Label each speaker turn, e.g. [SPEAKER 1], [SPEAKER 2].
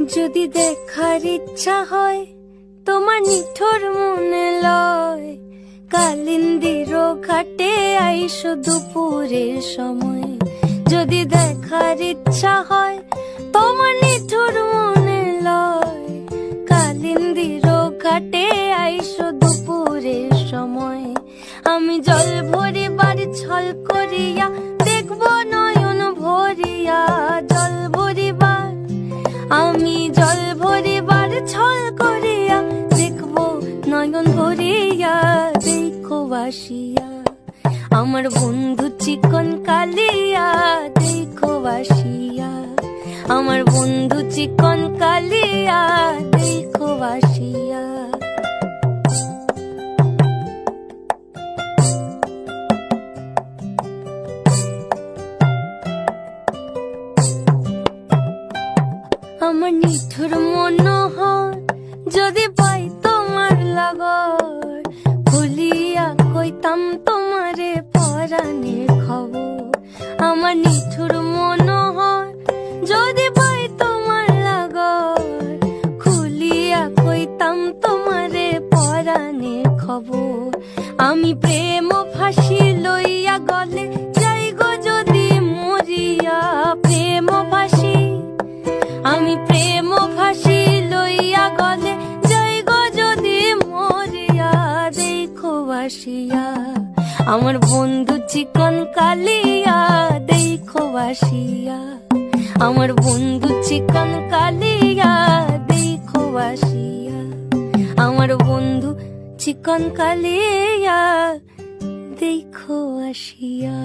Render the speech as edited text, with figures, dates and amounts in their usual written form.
[SPEAKER 1] যদি দেখার ইচ্ছা হয় তোমার নিঠুর মনে লয়, কালিন্দির ঘাটে আইসো দুপুরের সময়। যদি দেখার ইচ্ছা হয় তোমার নিঠুর মনে লয়, কালিন্দির ঘাটে আইসো দুপুরের সময়। আমি জল ভরিবার ছল করিয়া দেখব নয়ন ভরিয়া, জল ভরিবার আমি জল ভরিবার ছল করিয়া দেখব নয়ন ভরিয়া। দেখো বাসিয়া আমার বন্ধু চিকন কালিয়া, দেখো বাসিয়া আমার বন্ধু চিকন কালিয়া, দেখো বাসিয়া। আমার নিঠুর মনোহর যদি পাই তোমার লাগর, খুলিয়া কইতাম তোমারে পরাণের খবর। আমার নিঠুর মনোহর যদি পাই তোমার লাগর, খুলিয়া কইতাম তোমারে পরাণের খবর। আমি প্রেম ফাঁসি লইয়া গলে যাই গো যদি মরিয়া, প্রেম ফাঁসি আমি প্রেম ফাঁসি লইয়া গলে যাই গো যদি মরিয়া। দেখো বাসিয়া আমার বন্ধু চিকন কালিয়া, দেখো বাসিয়া আমার বন্ধু চিকন কালিয়া, দেখো বাসিয়া আমার বন্ধু চিকন কালিয়া, দেখো বাসিয়া।